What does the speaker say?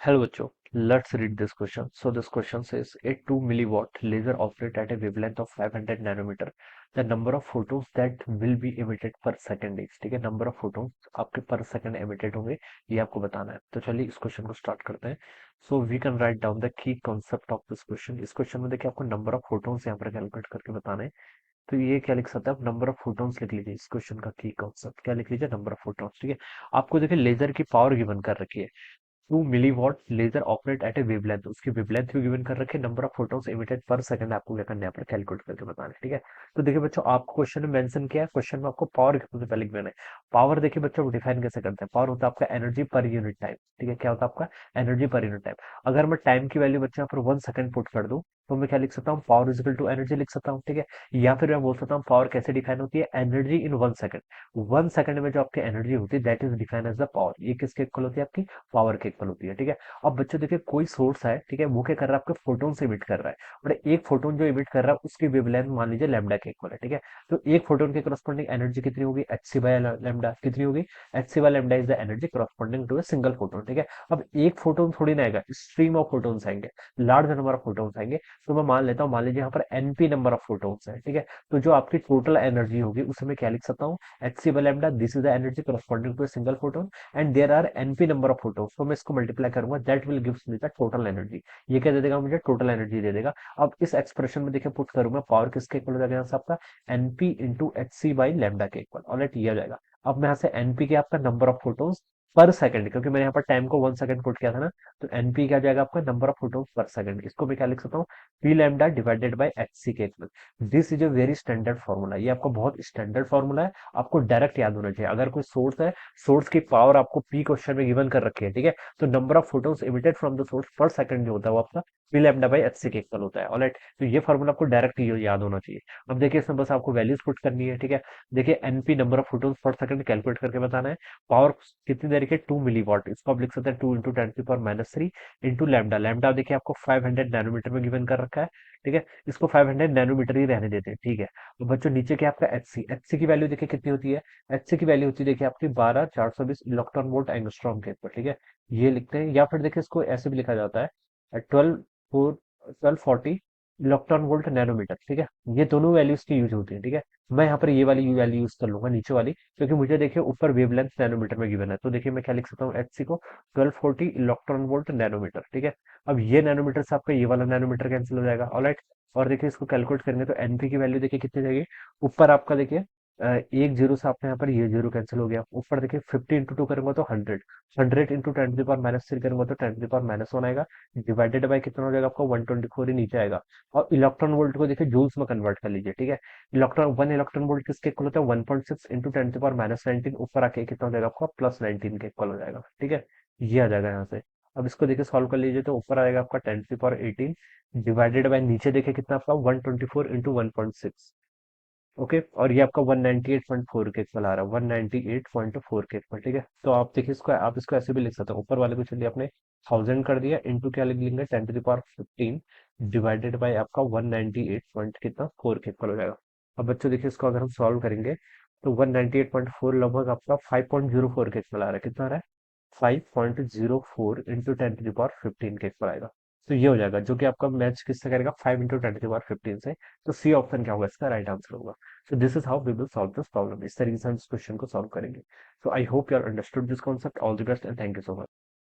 Hello बच्चों, let's read this question. So this question says a 2 milliwatt laser operate at a wavelength of 500 nanometer. The number of photons that will be emitted per second is, ठीक है, number of photons आपके पर second emitted होंगे, ये आपको बताना है। तो चलिए इस क्वेश्चन को स्टार्ट करते हैं। So we can write down the key concept of this question. इस क्वेश्चन में देखिए आपको नंबर ऑफ फोटोन्स यहाँ पर कैलकुलेट करके बताना है। तो ये क्या लिख सकते हैं आप, नंबर ऑफ फोटोन्स लिख लीजिए। इस क्वेश्चन का की कॉन्सेप्ट क्या लिख लीजिए, नंबर ऑफ फोटोन्स। ठीक है, आपको देखिए लेजर की पावर गिवन कर रखी है 2 milliwatt laser operate at a wavelength, उसकी वेवलेंथ भी गिवन कर रखे, number of photons emitted per second आपको क्या करना है, यहाँ पर कैलकुलेट करके बताना है। ठीक है, तो देखिए बच्चों आपको क्वेश्चन में मेंशन किया है, क्वेश्चन में आपको पावर सबसे पहले गिवन है। पावर देखिए बच्चों डिफाइन कैसे करते हैं, पावर होता है आपका एनर्जी पर यूनिट टाइम। ठीक है, क्या होता है आपका एनर्जी पर यूनिट टाइम। अगर मैं टाइम की वैल्यू बच्चे यहाँ पर 1 सेकंड पुट कर दूं तो मैं क्या लिख सकता हूँ, पावर इजिकल टू एनर्जी लिख सकता हूँ। ठीक है, या फिर मैं बोल सकता हूँ पावर कैसे डिफाइन होती है, एनर्जी इन 1 सेकंड। 1 सेकंड में जो आपकी एनर्जी होती है that is define as the power. ये किसके इक्वल होती है, आपकी पावर के इक्वल होती है। ठीक है, अब बच्चों देखिए कोई सोर्स है, ठीक है, वो क्या कर रहा है, आपके फोटोन से इमिट कर रहा है। और एक फोटोन जो इमिट कर रहा है उसकी वेवलेंथ मान लीजिए लैम्डा के इक्वल है। ठीक है, तो एक फोटोन के करस्पॉन्डिंग एनर्जी कितनी होगी, एच सी बाय लैम्डा। कितनी होगी, H C by lambda is the energy corresponding to a single photon. ठीक है, अब एक फोटोन थोड़ी ना आएगा, स्ट्रीम ऑफ फोटोन्स आएंगे, लार्ज नंबर ऑफ फोटोन्स आएंगे। तो मैं मान लेता हूँ, मान लीजिए यहाँ पर एनपी नंबर ऑफ फोटोन्स है। ठीक है, तो जो आपकी टोटल एनर्जी होगी उसे मैं क्या लिख सकता हूँ, H C by lambda, this is the energy corresponding to a single photon and there are N P number of photons. तो मैं इसको मल्टीप्लाई करूंगा, that will gives me the total energy. ये क्या दे देगा मुझे, टोटल एनर्जी दे देगा। अब इस एक्सप्रेशन में देखिए पुट करूंगा, पावर किसके इक्वल हो जाएगा यहाँ से आपका, N P into H C by lambda के इक्वल। ऑलराइट, ये आ जाएगा। अब मैं यहाँ से एनपी के आपका number of photons per second, क्योंकि मैंने यहाँ पर टाइम को 1 सेकंड पुट किया था ना, तो एनपी क्या जाएगा आपका, number of photons per second. इसको मैं क्या लिख सकता हूँ, P lambda divided by H C के equal. This is a very standard formula, ये आपका बहुत स्टैंडर्ड फॉर्मूला है, आपको डायरेक्ट याद होना चाहिए। अगर कोई सोर्स है, सोर्स की पावर आपको पी क्वेश्चन में गिवन कर रखी है, ठीक है, तो number of photons emitted from the source per second जो होता है वो आपका P lambda by H C के इक्वल होता है। ऑलराइट, तो ये फॉर्मूला आपको डायरेक्ट याद होना चाहिए। अब देखिए इसमें बस आपको वैल्यूज पुट करनी है। ठीक है, देखिए NP number of photons per second calculate करके बताना है। पावर कितनी देर के, 2 मिलीवॉट, इसको आप लिख सकते हैं 2 इंटू टेन की power minus three into lambda. Lambda देखिए आपको 500 नैनोमीटर में गिवन कर रखा है। ठीक है, इसको 500 नैनोमीटर ही रहने देते हैं। ठीक है, तो बच्चों नीचे क्या आपका एच सी, एच सी की वैल्यू देखिए कितनी होती है, एच सी की वैल्यू होती है देखिए आपकी 12,420 इलेक्ट्रॉन वोल्ट एंगस्ट्रॉम के ऊपर। ठीक है, ये लिखते हैं, या फिर देखिए इसको ऐसे भी लिखा जाता है 1240 इलेक्ट्रॉन वोल्ट नैनोमीटर। ठीक है, ये दोनों वैल्यूज की यूज होती है। ठीक है, मैं यहाँ पर ये वाली वैल्यू यूज कर लूंगा नीचे वाली, क्योंकि मुझे देखिए ऊपर वेवलेंथ नैनोमीटर में गिवन है। तो देखिए मैं क्या लिख सकता हूँ, एच सी को 1240 इलेक्ट्रॉन वोल्ट नैनोमीटर। ठीक है, अब ये नैनोमीटर से आपका ये वाला नैनोमीटर कैंसिल हो जाएगा। ऑलराइट, और देखिए इसको कैलकुलेट करेंगे तो एनपी की वैल्यू देखिए कितनी जाएगी, ऊपर आपका देखिए एक जीरो से आपने यहाँ पर ये जीरो कैंसिल हो गया, ऊपर देखिए 50 इंटू टू करेंगे तो 100, 100 into ten to power minus three करेंगे तो ten to power minus one आएगा, डिवाइडेड बाय कितना हो जाएगा आपका 124 ही नीचे आएगा। और इलेक्ट्रॉन वोल्ट को देखिए जूल्स में कन्वर्ट कर लीजिए। ठीक है, इलेक्ट्रॉन वोल्ट किसके इक्वल होता है, 1.6 into ten to power minus 19, ऊपर आके कितना हो जाएगा आपका प्लस 19 के इक्वल हो जाएगा। ठीक है, ये आ जाएगा यहाँ से। अब इसको देखिए सॉल्व कर लीजिए तो ऊपर आएगा आपका 10 टू पावर 18 डिवाइडेड बाय नीचे देखिए कितना आपका 124 इंटू 1.6। ओके, और ये आपका 198.4 के इक्वल आ रहा है, 198.4 के इक्वल। ठीक है, तो आप देखिए इसको, आप इसको ऐसे भी लिख सकते हो, ऊपर वाले को चलिए आपने 1000 कर दिया, इंटू क्या लिख लेंगे 10 to the power 15 divided by आपका 198 पॉइंट कितना 4 के इक्वल हो जाएगा। अब बच्चों देखिए इसको अगर हम सॉल्व करेंगे तो 198.4 लगभग आपका 5.04 के इक्वल आ रहा है। कितना आ रहा है, 5.04 इंटू 10 टू द पावर 15 के इक्वल आएगा। तो ये हो जाएगा, जो कि आपका मैच किससे करेगा, 5 इंटू 10 टू द पावर 15 से। तो सी ऑप्शन क्या होगा, इसका राइट आंसर होगा। So this is how we will solve this problem, इस तरीके से हम इस क्वेश्चन को सॉल्व करेंगे। So I hope you are understood this concept. All the best and thank you so much.